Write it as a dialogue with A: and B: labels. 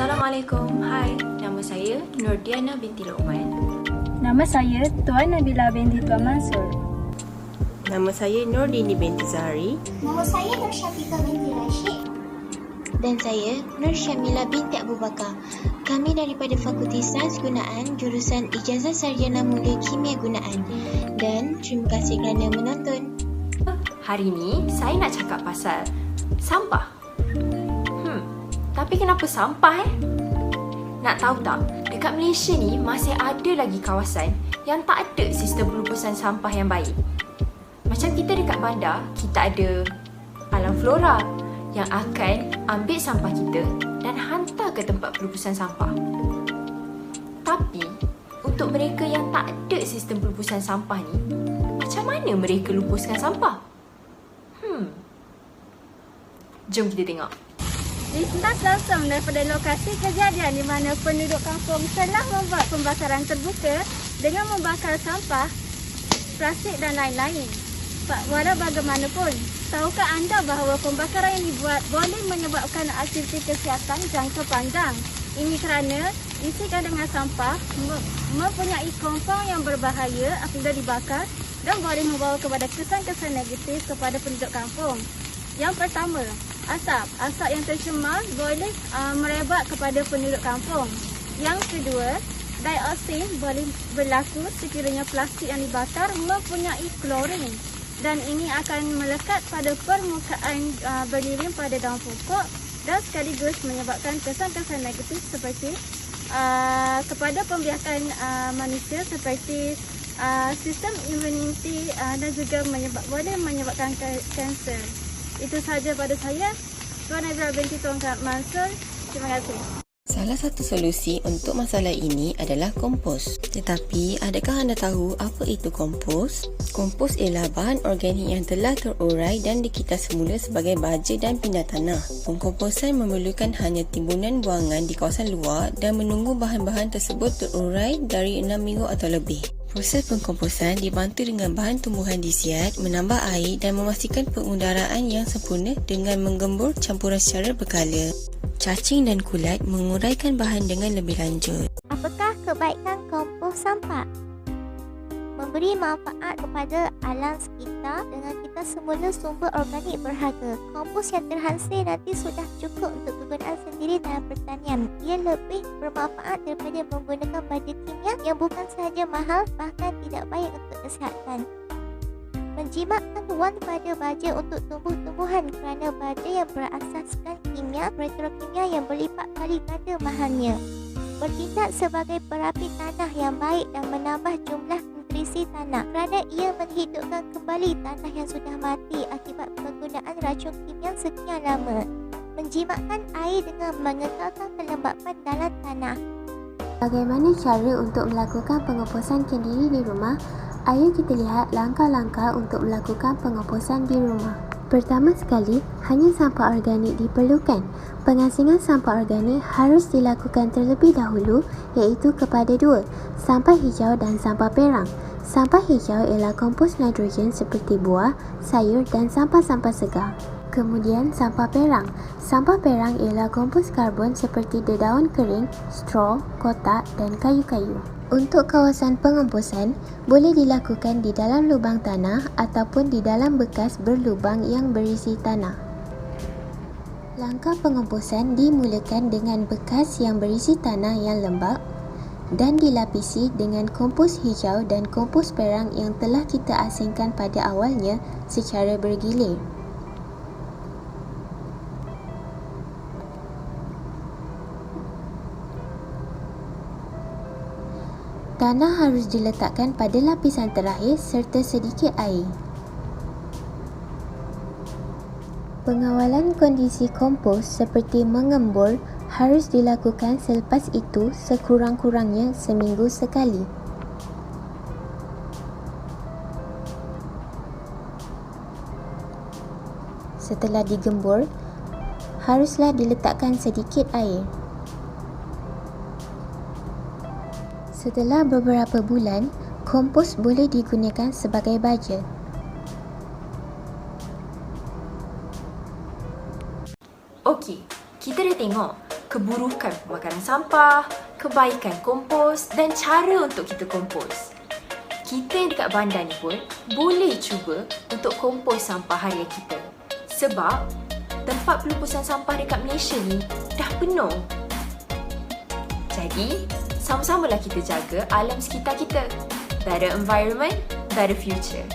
A: Assalamualaikum. Hai, nama saya Nurdiana binti Luqman.
B: Nama saya Tuan Nabila binti Tuan Mansur.
C: Nama saya Nurdini binti Zahari.
D: Nama saya Nur Syafiqah binti Rashid.
E: Dan saya Nur Syamila binti Abu Bakar. Kami daripada Fakulti Sains Gunaan, jurusan Ijazah Sarjana Mulia Kimia Gunaan. Dan terima kasih kerana menonton.
A: Hari ni saya nak cakap pasal sampah. Tapi kenapa sampah Nak tahu tak, dekat Malaysia ni masih ada lagi kawasan yang tak ada sistem pelupusan sampah yang baik. Macam kita dekat bandar, kita ada alam flora yang akan ambil sampah kita dan hantar ke tempat pelupusan sampah. Tapi, untuk mereka yang tak ada sistem pelupusan sampah ni, macam mana mereka lupuskan sampah? Jom kita tengok.
B: Dihentas langsung daripada lokasi kejadian di mana penduduk kampung telah membuat pembakaran terbuka dengan membakar sampah, plastik dan lain-lain. Walau bagaimanapun, tahukah anda bahawa pembakaran yang dibuat boleh menyebabkan aktiviti kesihatan jangka panjang? Ini kerana isi kandungan sampah mempunyai kompon yang berbahaya apabila dibakar dan boleh membawa kepada kesan-kesan negatif kepada penduduk kampung. Yang pertama, asap. Asap yang tercemar boleh merebak kepada penduduk kampung. Yang kedua, dioksin boleh berlaku sekiranya plastik yang dibakar mempunyai klorin. Dan ini akan melekat pada permukaan beririm pada daun pokok dan sekaligus menyebabkan kesan-kesan negatif seperti kepada pembiakan manusia seperti sistem imuniti dan juga boleh menyebabkan kanser. Itu sahaja pada saya, Tuan Nabila binti Tuan Mansur. Terima kasih.
C: Salah satu solusi untuk masalah ini adalah kompos. Tetapi, adakah anda tahu apa itu kompos? Kompos ialah bahan organik yang telah terurai dan dikita semula sebagai baja dan pindah tanah. Pengkomposan memerlukan hanya timbunan buangan di kawasan luar dan menunggu bahan-bahan tersebut terurai dari 6 minggu atau lebih. Proses pengkomposan dibantu dengan bahan tumbuhan disiat, menambah air dan memastikan pengudaraan yang sempurna dengan menggembur campuran secara berkala. Cacing dan kulat menguraikan bahan dengan lebih lanjut.
D: Apakah kebaikan kompos sampah? Memberi manfaat kepada alam sekitar dengan kita semula sumber organik berharga. Kompos yang terhasil nanti sudah cukup untuk kegunaan sendiri dalam pertanian. Ia lebih bermanfaat daripada menggunakan baja kimia yang bukan sahaja mahal, bahkan tidak baik untuk kesihatan. Menjimatkan wang pada baja untuk tumbuh-tumbuhan kerana baja yang berasaskan kimia petrokimia yang berlipat kali ganda mahalnya. Bertindak sebagai perapi tanah yang baik dan menambah jumlah nutrisi tanah kerana ia menghidupkan kembali tanah yang sudah mati akibat penggunaan racun kimia sekian lama. Menjimatkan air dengan mengekalkan kelembapan dalam tanah.
F: Bagaimana cara untuk melakukan pengomposan kendiri di rumah? Ayo kita lihat langkah-langkah untuk melakukan pengomposan di rumah. Pertama sekali, hanya sampah organik diperlukan. Pengasingan sampah organik harus dilakukan terlebih dahulu iaitu kepada dua, sampah hijau dan sampah perang. Sampah hijau ialah kompos nitrogen seperti buah, sayur dan sampah-sampah segar. Kemudian sampah perang. Sampah perang ialah kompos karbon seperti dedaun kering, straw, kotak dan kayu-kayu. Untuk kawasan pengomposan, boleh dilakukan di dalam lubang tanah ataupun di dalam bekas berlubang yang berisi tanah. Langkah pengomposan dimulakan dengan bekas yang berisi tanah yang lembap dan dilapisi dengan kompos hijau dan kompos perang yang telah kita asingkan pada awalnya secara bergilir. Tanah harus diletakkan pada lapisan terakhir serta sedikit air. Pengawalan kondisi kompos seperti mengembur harus dilakukan selepas itu sekurang-kurangnya seminggu sekali. Setelah digembur, haruslah diletakkan sedikit air. Setelah beberapa bulan, kompos boleh digunakan sebagai baja.
A: Okey, kita dah tengok keburukan pembakaran sampah, kebaikan kompos dan cara untuk kita kompos. Kita yang dekat bandar ni pun boleh cuba untuk kompos sampah harian kita. Sebab tempat pelupusan sampah dekat Malaysia ni dah penuh. Jadi, sama-samalah kita jaga alam sekitar kita. Better environment, better future.